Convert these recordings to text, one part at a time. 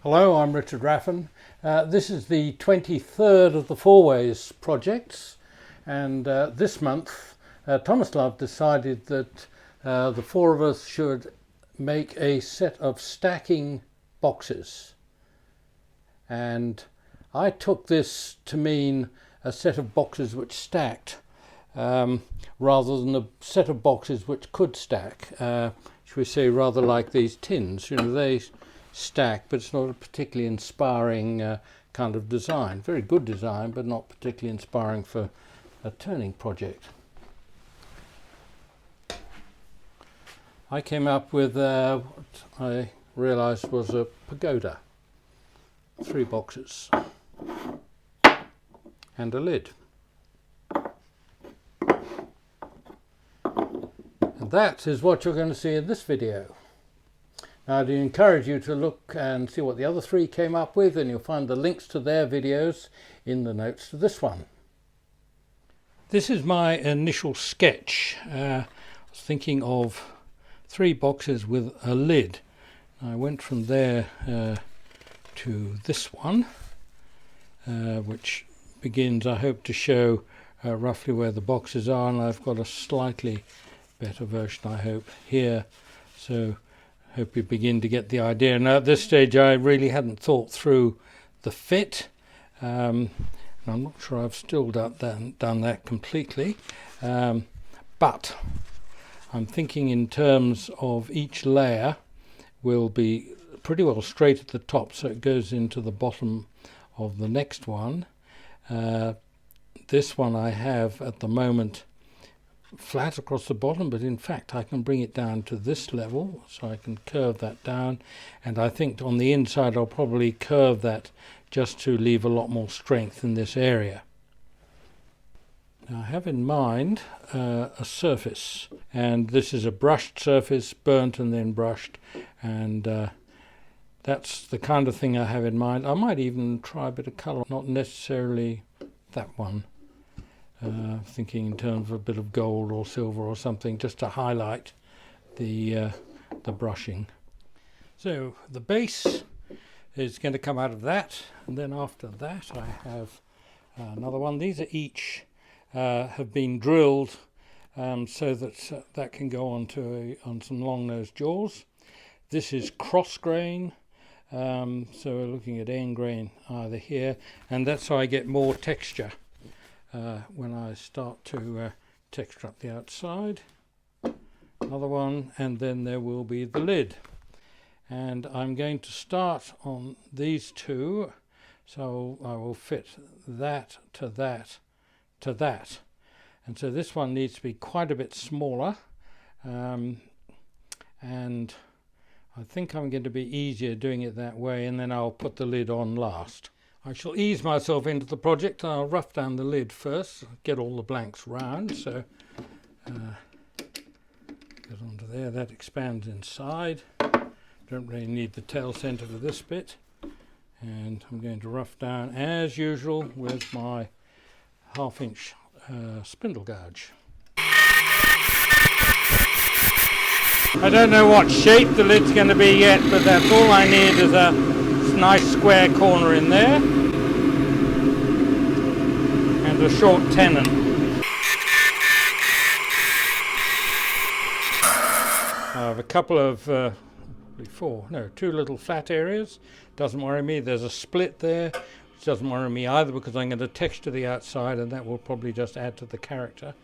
Hello, I'm Richard Raffan. This is the 23rd of the Four Ways projects, and this month Tomislav decided that the four of us should make a set of stacking boxes, and I took this to mean a set of boxes which stacked rather than a set of boxes which could stack. Should we say rather like these tins, they stack, but it's not a particularly inspiring kind of design. Very good design, but not particularly inspiring for a turning project. I came up with what I realized was a pagoda. 3 boxes and a lid. And that is what you're going to see in this video. Now, I'd encourage you to look and see what the other 3 came up with, and you'll find the links to their videos in the notes to this one. This is my initial sketch. I was thinking of 3 boxes with a lid. I went from there to this one, which begins, I hope, to show roughly where the boxes are, and I've got a slightly better version, I hope, here. So hope you begin to get the idea. Now at this stage I really hadn't thought through the fit. I'm not sure I've still done that completely, but I'm thinking in terms of each layer will be pretty well straight at the top, so it goes into the bottom of the next one. This one I have at the moment flat across the bottom, but in fact I can bring it down to this level, so I can curve that down, and I think on the inside I'll probably curve that just to leave a lot more strength in this area. Now I have in mind a surface, and this is a brushed surface, burnt and then brushed, and that's the kind of thing I have in mind. I might even try a bit of colour, not necessarily that one. Thinking in terms of a bit of gold or silver or something, just to highlight the brushing. So the base is going to come out of that, and then after that I have another one. These are each have been drilled so that that can go on some long nosed jaws. This is cross grain, so we're looking at end grain either here, and that's how I get more texture when I start to texture up the outside. Another one, and then there will be the lid, and I'm going to start on these 2, so I will fit that to that to that, and so this one needs to be quite a bit smaller, and I think I'm going to be easier doing it that way, and then I'll put the lid on last. I shall ease myself into the project. I'll rough down the lid first, get all the blanks round, so get onto there. That expands inside. Don't really need the tail centre for this bit, and I'm going to rough down as usual with my 1/2 inch spindle gouge. I don't know what shape the lid's going to be yet, but that's all I need is a nice square corner in there and a short tenon. I have a couple of 2 little flat areas. Doesn't worry me. There's a split there, which doesn't worry me either, because I'm going to texture the outside, and that will probably just add to the character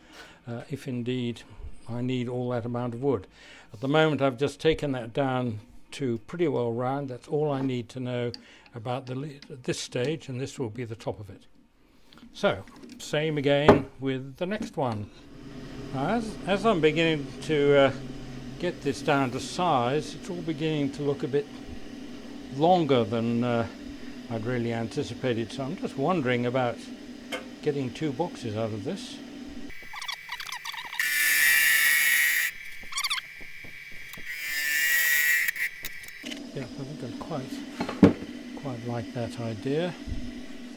if indeed I need all that amount of wood. At the moment I've just taken that down to pretty well round. That's all I need to know about the lid at this stage, and this will be the top of it. So same again with the next one. Now, as I'm beginning to get this down to size, it's all beginning to look a bit longer than I'd really anticipated, so I'm just wondering about getting 2 boxes out of this. Yeah, I think I quite like that idea.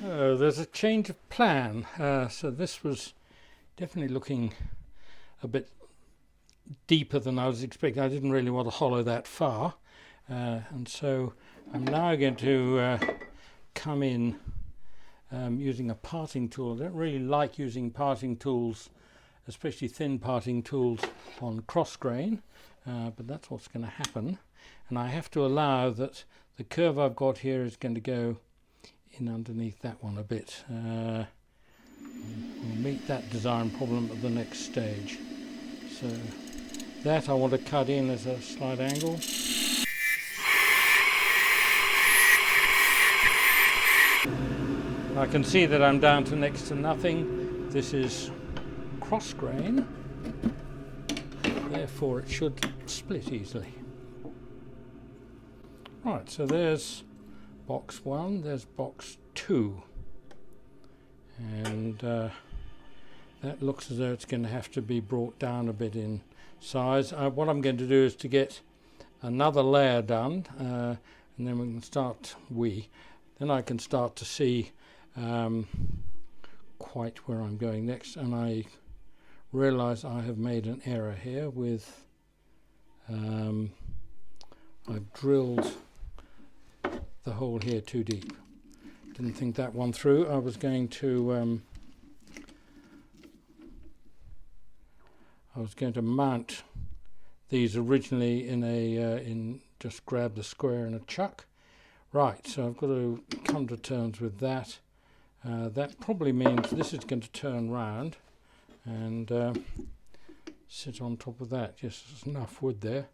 So there's a change of plan. So this was definitely looking a bit deeper than I was expecting. I didn't really want to hollow that far, and so I'm now going to come in using a parting tool. I don't really like using parting tools, especially thin parting tools, on cross grain, but that's what's going to happen. And I have to allow that the curve I've got here is going to go in underneath that one a bit. We'll meet that design problem at the next stage. So that I want to cut in as a slight angle. I can see that I'm down to next to nothing. This is cross grain, therefore it should split easily. Right, so there's box 1, there's box 2, and that looks as though it's going to have to be brought down a bit in size. What I'm going to do is to get another layer done, and then we can start, then I can start to see quite where I'm going next. And I realise I have made an error here with I've drilled the hole here too deep. Didn't think that one through. I was going to mount these originally in a just grab the square in a chuck. Right, so I've got to come to terms with that. That probably means this is going to turn round and sit on top of that. Just enough wood there.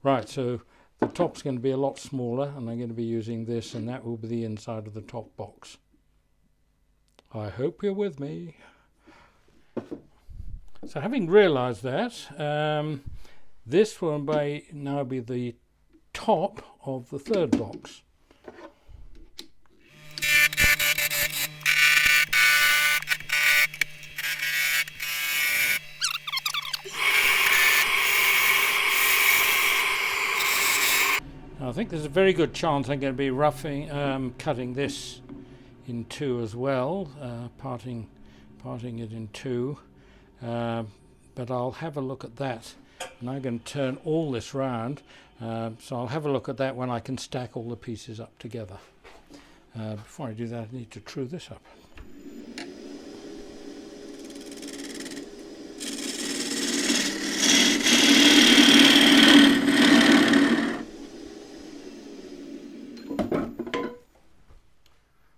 Right, so the top's going to be a lot smaller, and I'm going to be using this, and that will be the inside of the top box. I hope you're with me. So having realised that, this will now be the top of the third box. I think there's a very good chance I'm going to be cutting this in two as well, parting it in two, but I'll have a look at that. And I'm going to turn all this round, so I'll have a look at that when I can stack all the pieces up together. Before I do that, I need to true this up.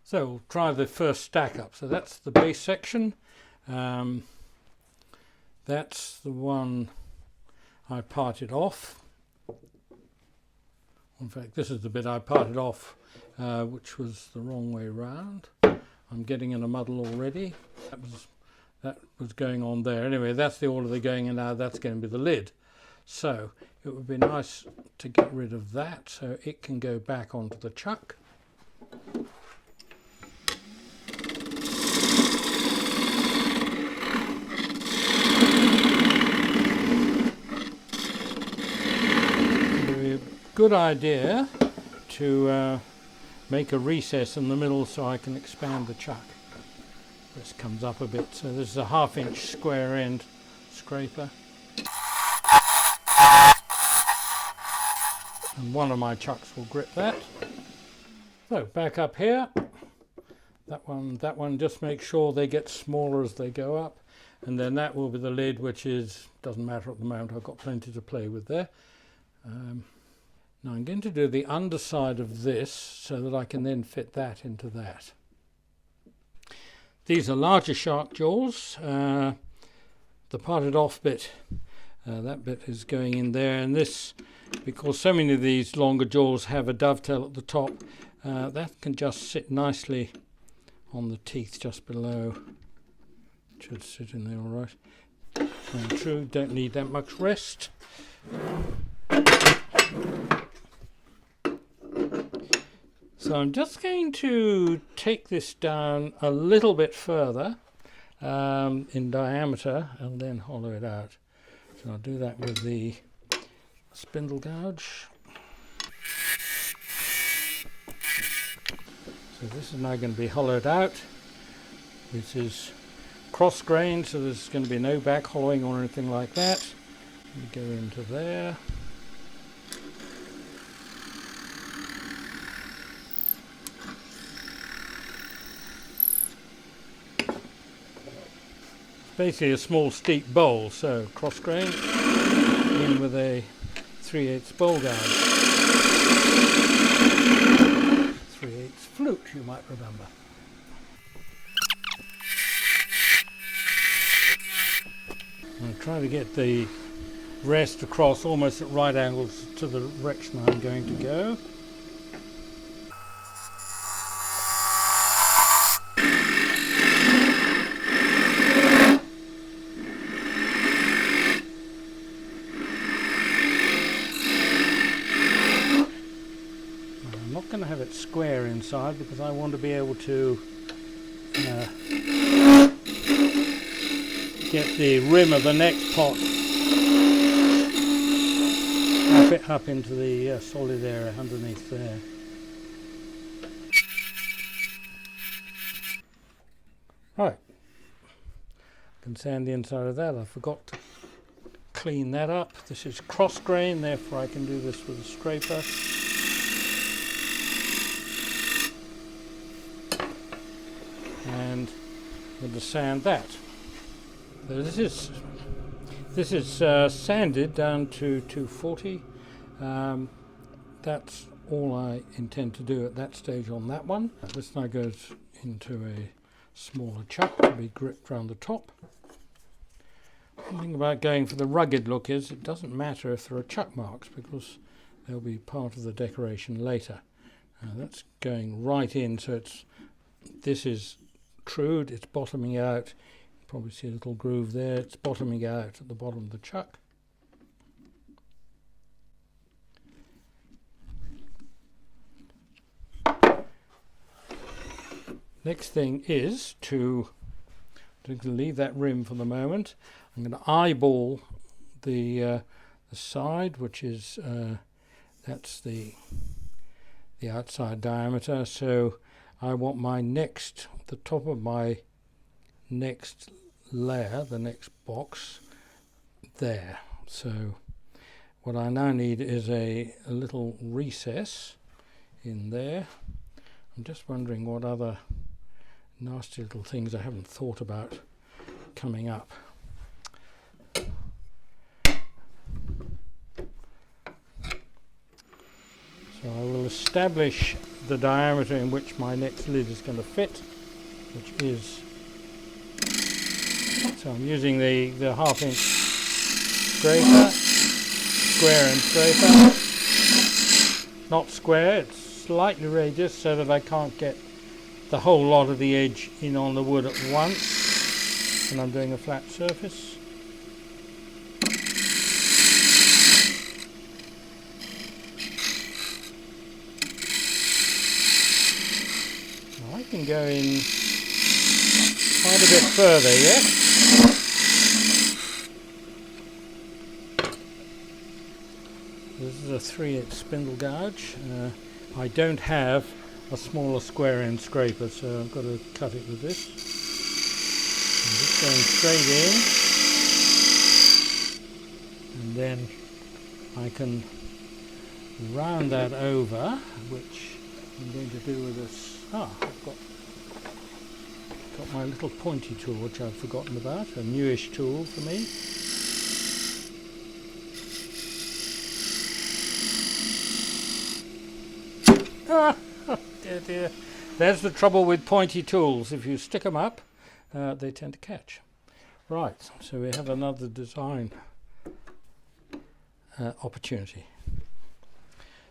So we'll try the first stack up. So that's the base section. That's the one I parted off. In fact, this is the bit I parted off, which was the wrong way round. I'm getting in a muddle already. That was going on there. Anyway, that's the order they're going in now. That's going to be the lid. So it would be nice to get rid of that so it can go back onto the chuck. Good idea to make a recess in the middle so I can expand the chuck. This comes up a bit, so this is a 1/2 inch square end scraper, and one of my chucks will grip that. So back up here, that one just make sure they get smaller as they go up, and then that will be the lid, which doesn't matter at the moment. I've got plenty to play with there. Now I'm going to do the underside of this so that I can then fit that into that. These are larger shark jaws. The parted off bit, that bit is going in there, and this, because so many of these longer jaws have a dovetail at the top, that can just sit nicely on the teeth just below. It should sit in there all right. And true, don't need that much rest. So I'm just going to take this down a little bit further in diameter and then hollow it out. So I'll do that with the spindle gouge. So this is now going to be hollowed out. This is cross grained, so there's going to be no back hollowing or anything like that. We go into there. basically a small steep bowl, so cross grain in with a 3/8 bowl guide. 3/8 flute, you might remember. I'm trying to get the rest across almost at right angles to the direction I'm going to go. I'm not going to have it square inside because I want to be able to get the rim of the next pot up into the solid area underneath there. Right, I can sand the inside of that. I forgot to clean that up. This is cross grain, therefore I can do this with a scraper. And I'm going to sand that. So this is sanded down to 240. That's all I intend to do at that stage on that one. This now goes into a smaller chuck to be gripped around the top. The thing about going for the rugged look is it doesn't matter if there are chuck marks because they'll be part of the decoration later. That's going right in, so this is true, it's bottoming out. You probably see a little groove there. It's bottoming out at the bottom of the chuck. Next thing is to leave that rim for the moment. I'm going to eyeball the side, which is that's the outside diameter. So I want the top of my next layer, the next box, there. So what I now need is a little recess in there. I'm just wondering what other nasty little things I haven't thought about coming up. So I will establish the diameter in which my next lid is going to fit, which is, so I'm using the 1/2 inch scraper, square and scraper, not square, it's slightly radius so that I can't get the whole lot of the edge in on the wood at once when I'm doing a flat surface. Now I can go in quite a bit further yet. This is a 3/8 spindle gouge. I don't have a smaller square end scraper, so I've got to cut it with this. I'm just going straight in, and then I can round that over, which I'm going to do with this. I've got my little pointy tool, which I've forgotten about, a newish tool for me. Dear. There's the trouble with pointy tools. If you stick them up, they tend to catch. Right, so we have another design opportunity.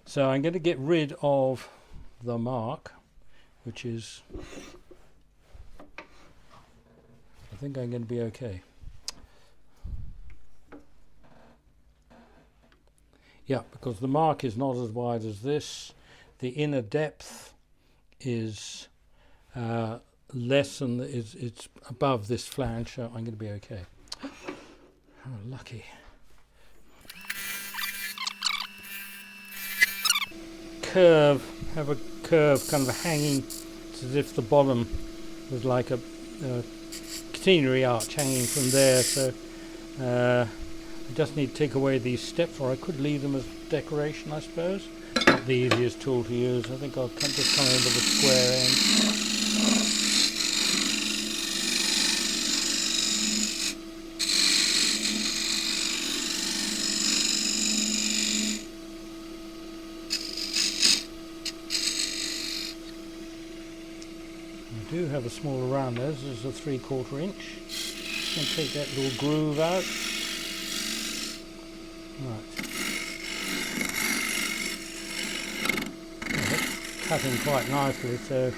So I'm going to get rid of the mark, which is, I think I'm going to be okay. Yeah, because the mark is not as wide as this. The inner depth is less than it's above this flange, so I'm going to be okay. Oh, lucky. Have a curve kind of hanging. It's as if the bottom was like a catenary arch hanging from there, so I just need to take away these steps, or I could leave them as decoration, I suppose. Not the easiest tool to use. I think I'll just come in with a square end. do have a smaller round there. This is a 3/4 inch. Just going to take that little groove out. Right. Well, it's cutting quite nicely, so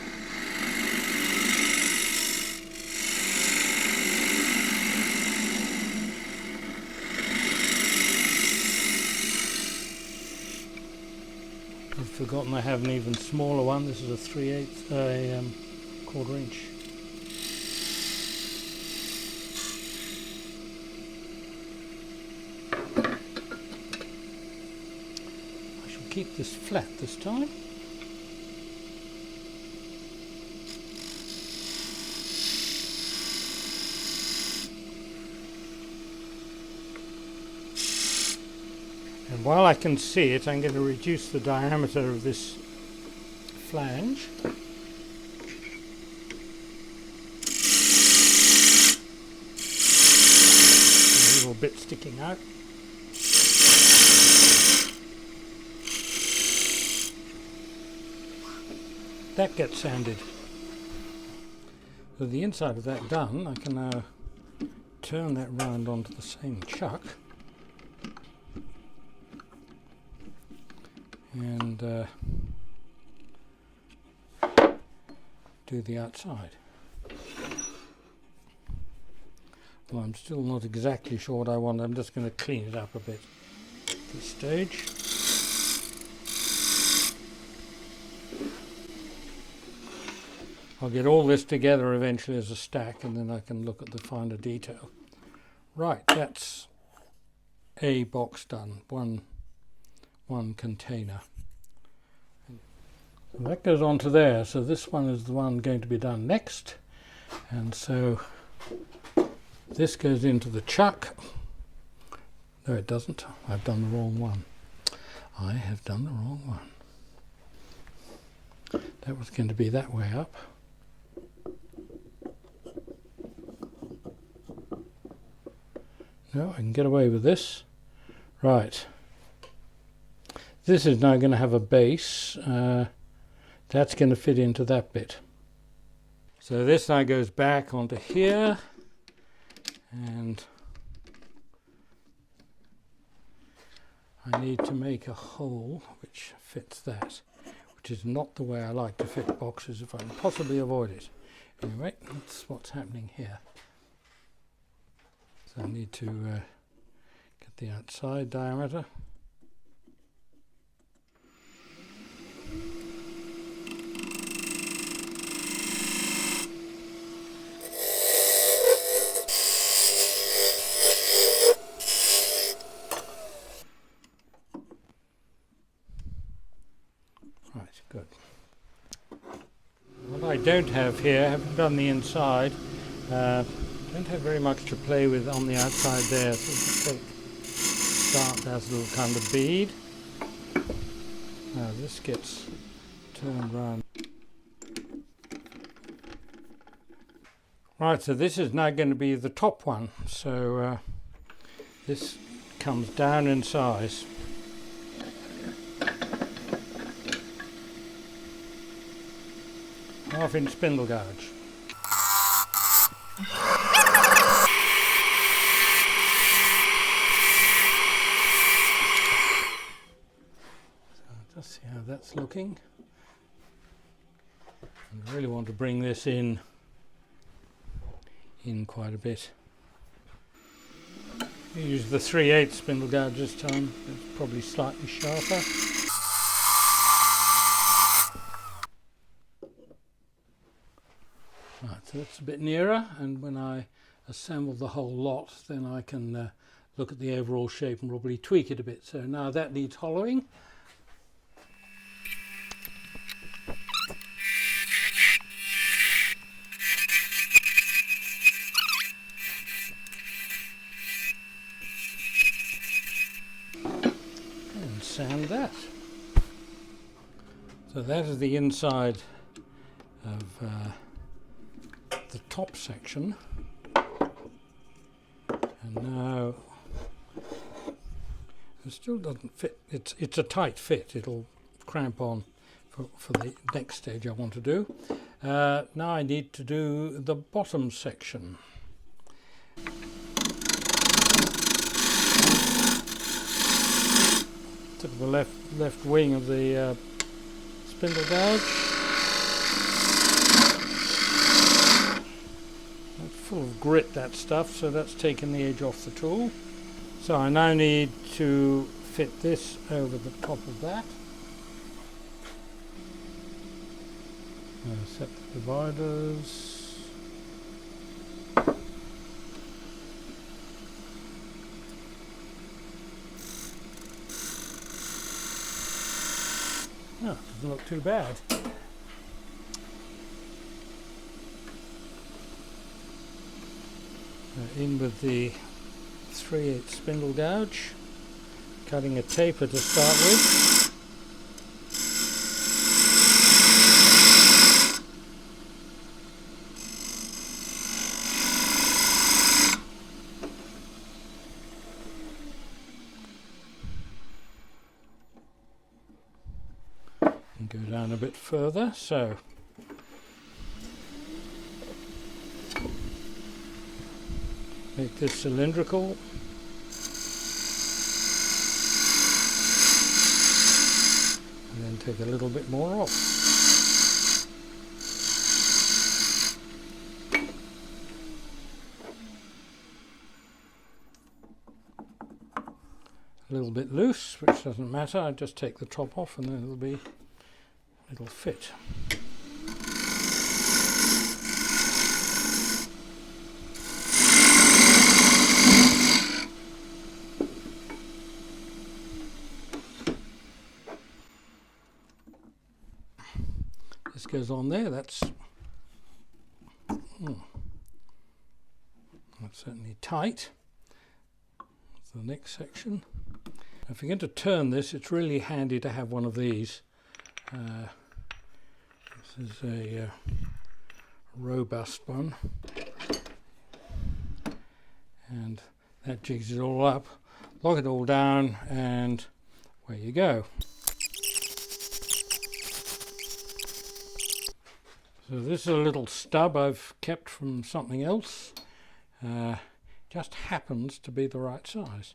I've forgotten I have an even smaller one. This is a 1/4 inch. I shall keep this flat this time. And while I can see it, I'm going to reduce the diameter of this flange. A little bit sticking out. That gets sanded. With the inside of that done, I can now turn that round onto the same chuck. And do the outside. Well, I'm still not exactly sure what I want. I'm just going to clean it up a bit at this stage. I'll get all this together eventually as a stack, and then I can look at the finer detail. Right, that's a box done. One container. And that goes on to there, so this one is the one going to be done next, and so this goes into the chuck. No, it doesn't. I've done the wrong one. I have done the wrong one. That was going to be that way up. No, I can get away with this. Right. This is now going to have a base. That's going to fit into that bit. So this now goes back onto here, and I need to make a hole which fits that, which is not the way I like to fit boxes if I can possibly avoid it. Anyway, that's what's happening here. So I need to get the outside diameter. Good. What I don't have here, I haven't done the inside, don't have very much to play with on the outside there, so start as a little kind of bead. Now this gets turned round. Right, so this is now going to be the top one, so this comes down in size. Half-inch spindle gouge. So just see how that's looking. I really want to bring this in quite a bit. Use the 3/8 spindle gouge this time. It's probably slightly sharper. Right, so that's a bit nearer, and when I assemble the whole lot, then I can look at the overall shape and probably tweak it a bit. So now that needs hollowing. And sand that. So that is the inside of the top section, and now it still doesn't fit. It's a tight fit. It'll cramp on for the next stage I want to do. Now I need to do the bottom section. Took the left wing of the spindle gouge. It's full of grit, that stuff, so that's taken the edge off the tool. So I now need to fit this over the top of that. Set the dividers. Oh, doesn't look too bad. In with the 3/8 spindle gouge, cutting a taper to start with. And go down a bit further, so make this cylindrical. And then take a little bit more off. A little bit loose, which doesn't matter. I just take the top off and then it'll fit. This goes on there. That's certainly tight. That's the next section. If you're going to turn this, it's really handy to have one of these. This is a robust one, and that jigs it all up. Lock it all down, and away you go. So this is a little stub I've kept from something else. Just happens to be the right size.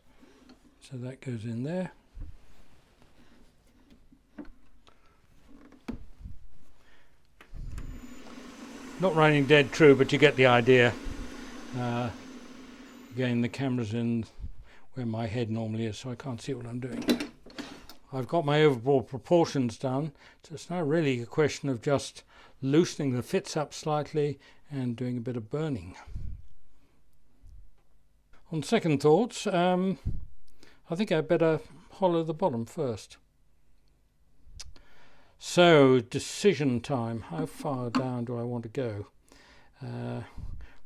So that goes in there. Not running dead true, but you get the idea. Again, the camera's in where my head normally is, so I can't see what I'm doing. I've got my overboard proportions done, so it's now really a question of just loosening the fits up slightly and doing a bit of burning. On second thoughts, I think I'd better hollow the bottom first. So, decision time. How far down do I want to go?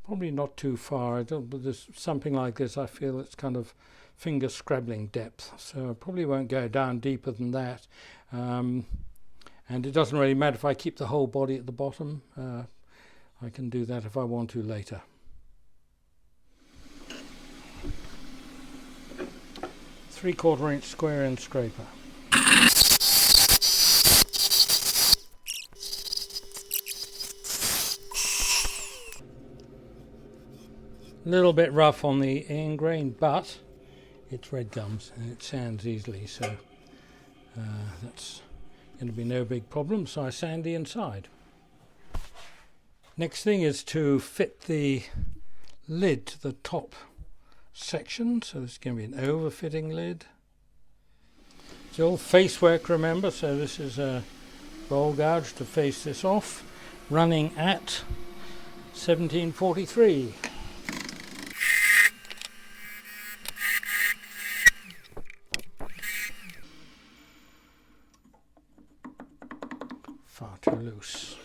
Probably not too far. There's something like this, I feel it's kind of finger scrabbling depth, so I probably won't go down deeper than that. And it doesn't really matter if I keep the whole body at the bottom. I can do that if I want to later. Three-quarter inch square end scraper. A little bit rough on the end grain, but it's redgums and it sands easily, so that's going to be no big problem. So I sand the inside. Next thing is to fit the lid to the top section, so this is going to be an overfitting lid. It's all face work, remember, so this is a bowl gouge to face this off, running at 1743. Far too loose.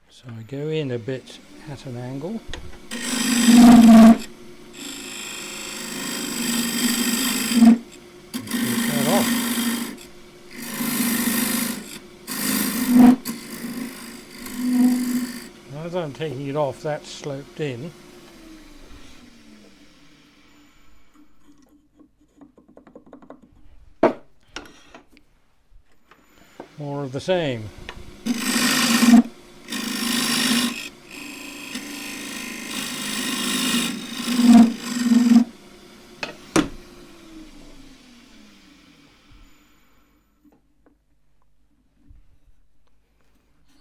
So I go in a bit at an angle. As I'm taking it off, that's sloped in. More of the same.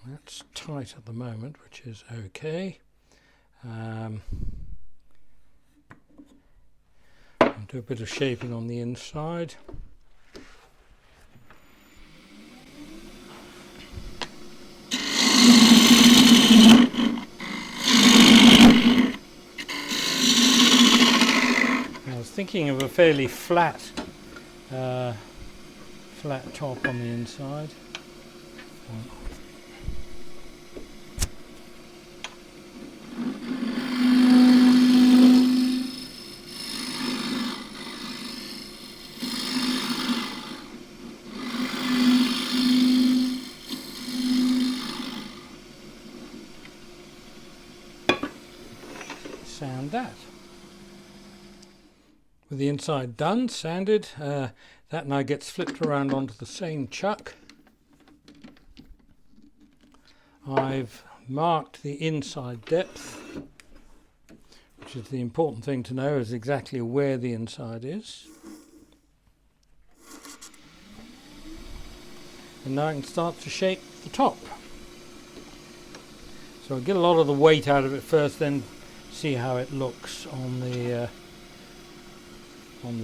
That's tight at the moment, which is okay. I'll do a bit of shaping on the inside. I was thinking of a fairly flat top on the inside. Sand that. With the inside done, sanded, that now gets flipped around onto the same chuck. I've marked the inside depth, which is the important thing to know, is exactly where the inside is. And now I can start to shape the top. So I'll get a lot of the weight out of it first, then see how it looks on the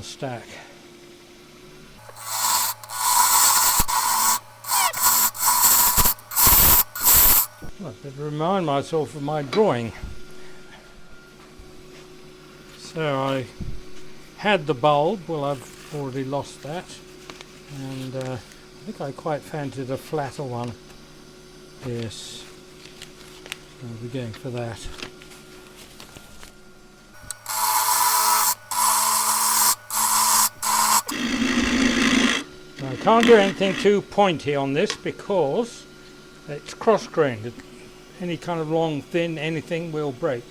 stack. I better remind myself of my drawing. So I had the bulb, well I've already lost that, and I think I quite fancied a flatter one. Yes, I'll be going for that. Now, I can't do anything too pointy on this because it's cross-grained. Any kind of long, thin, anything will break.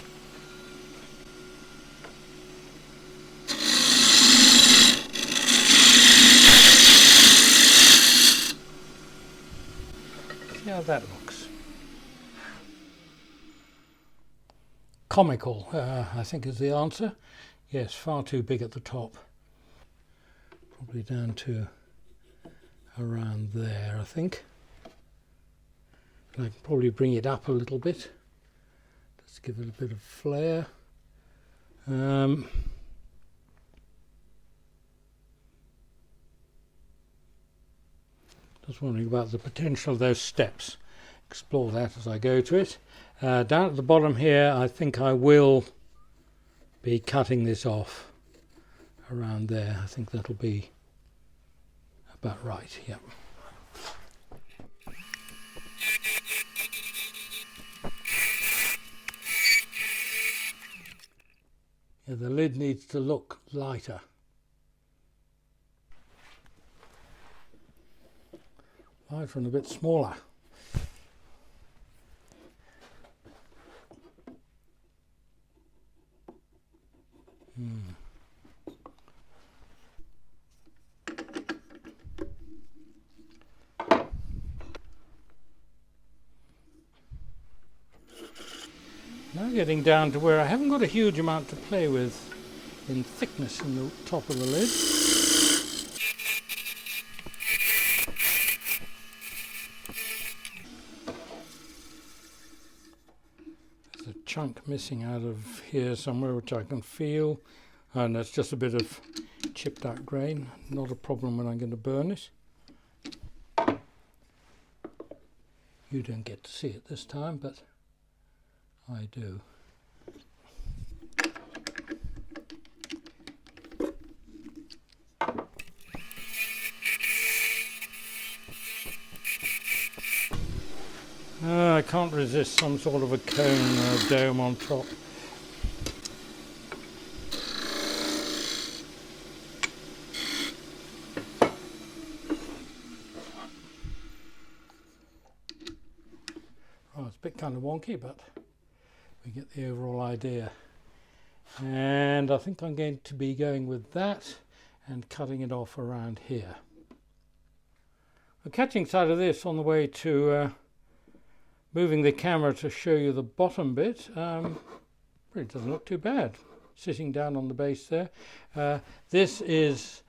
See how that looks. Comical, I think is the answer. Yes, far too big at the top. Probably down to around there, I think. I can probably bring it up a little bit, just give it a bit of flair. Just wondering about the potential of those steps. Explore that as I go to it. Down at the bottom here, I think I will be cutting this off around there. I think that'll be about right, yep. Yeah, the lid needs to look lighter. Lighter and a bit smaller. Now getting down to where I haven't got a huge amount to play with in thickness in the top of the lid. There's a chunk missing out of here somewhere which I can feel, and that's just a bit of chipped out grain. Not a problem when I'm going to burn it. You don't get to see it this time, but I do. I can't resist some sort of a cone or a dome on top. Oh, it's a bit kind of wonky, but we get the overall idea. And I think I'm going to be going with that and cutting it off around here. The catching side of this on the way to moving the camera to show you the bottom bit, really doesn't look too bad. Sitting down on the base there. This is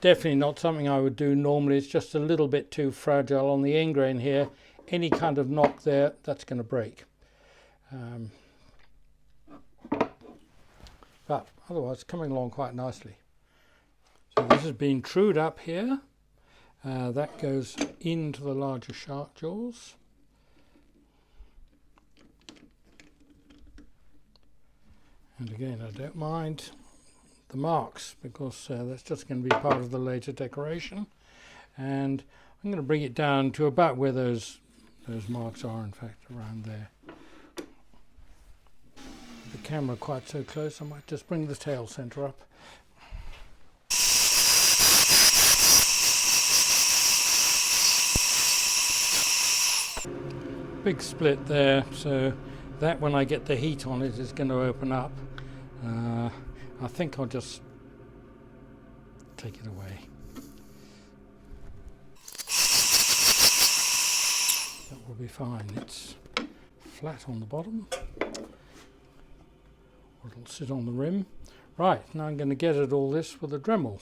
definitely not something I would do normally. It's just a little bit too fragile on the end grain here. any kind of knock there, that's going to break. But otherwise it's coming along quite nicely. So this has been trued up here. That goes into the larger shark jaws. And again, I don't mind the marks because that's just going to be part of the later decoration. And I'm going to bring it down to about where those marks are, in fact, around there. The camera quite so close, I might just bring the tail centre up. Big split there, so that when I get the heat on it is going to open up. I think I'll just take it away. That will be fine. It's flat on the bottom. It'll sit on the rim. Right, now I'm going to get at all this with a Dremel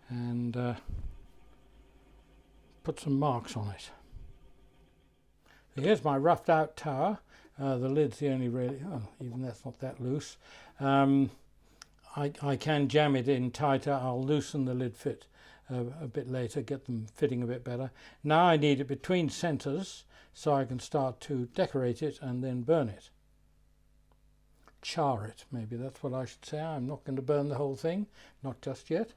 and put some marks on it. So here's my roughed out tower. The lid's the only really, even that's not that loose. I can jam it in tighter. I'll loosen the lid fit a bit later, get them fitting a bit better. Now I need it between centres so I can start to decorate it and then burn it. Char it, maybe that's what I should say. I'm not going to burn the whole thing, not just yet.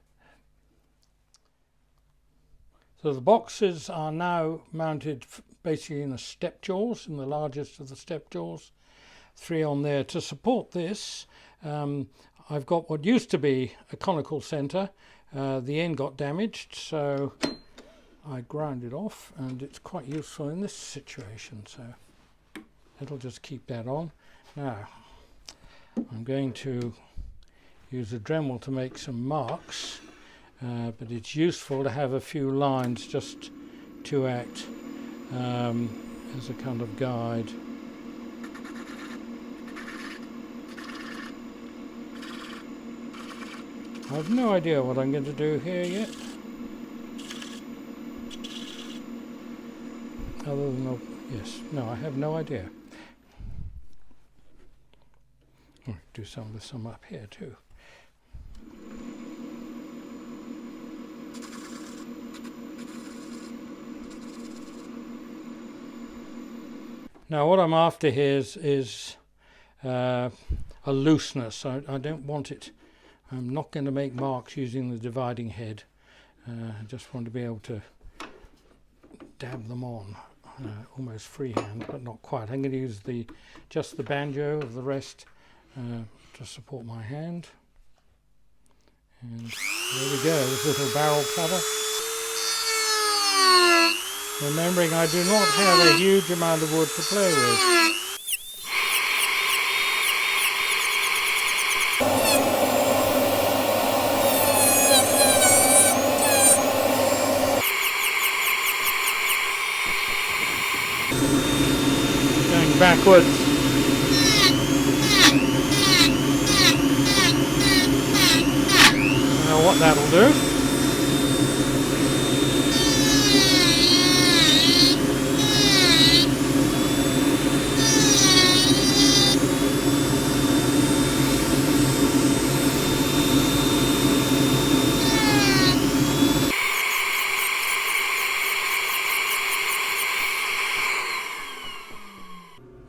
So the boxes are now mounted basically in the step jaws, in the largest of the step jaws. 3 on there. To support this, I've got what used to be a conical centre. The end got damaged, so I ground it off, and it's quite useful in this situation, so it'll just keep that on. Now I'm going to use a Dremel to make some marks, but it's useful to have a few lines just to act as a kind of guide. I have no idea what I'm going to do here yet, other than, yes, no, I have no idea. I'll do some with some up here too. Now what I'm after here is a looseness. I don't want it. I'm not going to make marks using the dividing head. I just want to be able to dab them on, almost freehand, but not quite. I'm going to use just the banjo of the rest to support my hand. And there we go, this little barrel cover. Remembering I do not have a huge amount of wood to play with. Going backwards. I don't know what that'll do.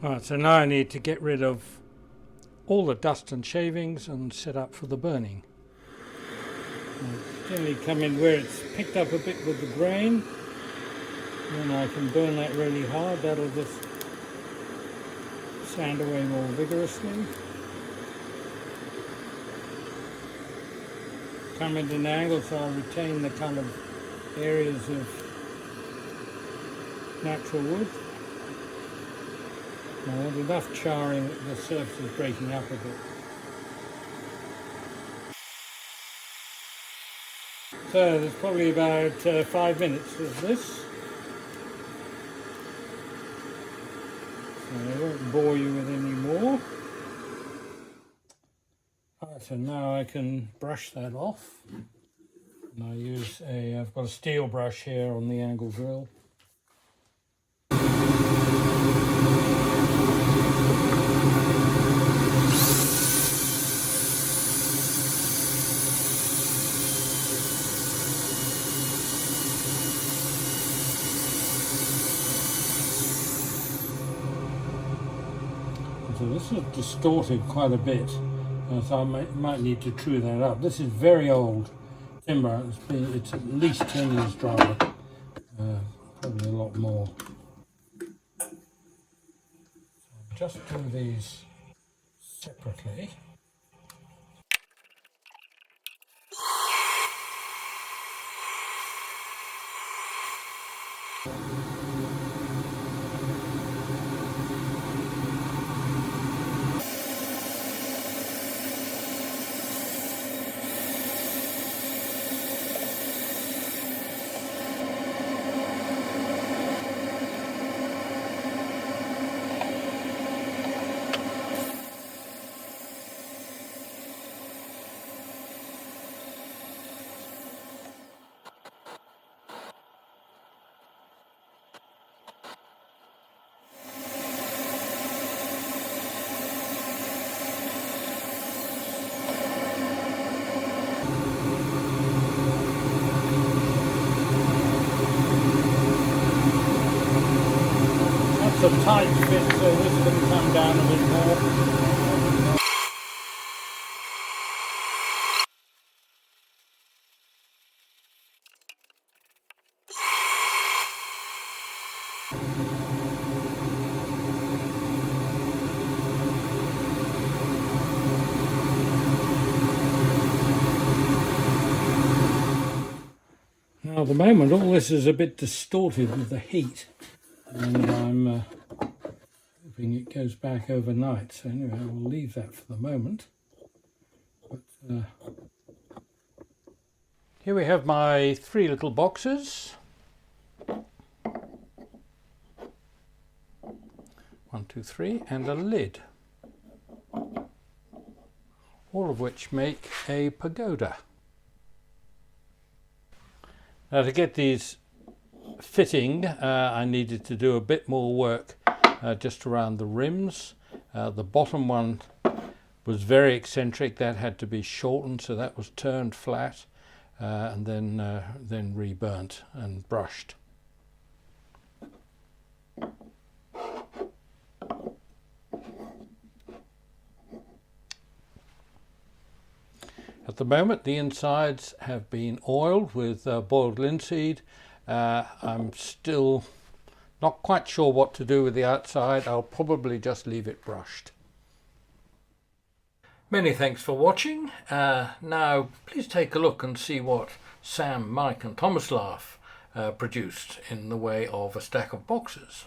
Right, so now I need to get rid of all the dust and shavings and set up for the burning. Generally come in where it's picked up a bit with the grain, then I can burn that really hard. That'll just sand away more vigorously. Come at an angle so I'll retain the kind of areas of natural wood. I want enough charring that the surface is breaking up a bit. So there's probably about 5 minutes of this. So I won't bore you with any more. Right, so now I can brush that off. And I use I've got a steel brush here on the angle drill. So this is distorted quite a bit, so I might need to true that up. This is very old timber. It's at least 10 years dry, probably a lot more. So just do these separately. A tight fit, so this can come down a bit more. Now at the moment all this is a bit distorted with the heat, and I'm hoping it goes back overnight. So anyway, I will leave that for the moment. But here we have my 3 little boxes. 1, 2, 3, and a lid. All of which make a pagoda. Now to get these fitting, I needed to do a bit more work just around the rims. The bottom one was very eccentric, that had to be shortened, so that was turned flat and then reburnt and brushed. At the moment the insides have been oiled with boiled linseed. I'm still not quite sure what to do with the outside. I'll probably just leave it brushed. Many thanks for watching. Now please take a look and see what Sam, Mike and Tomislav produced in the way of a stack of boxes.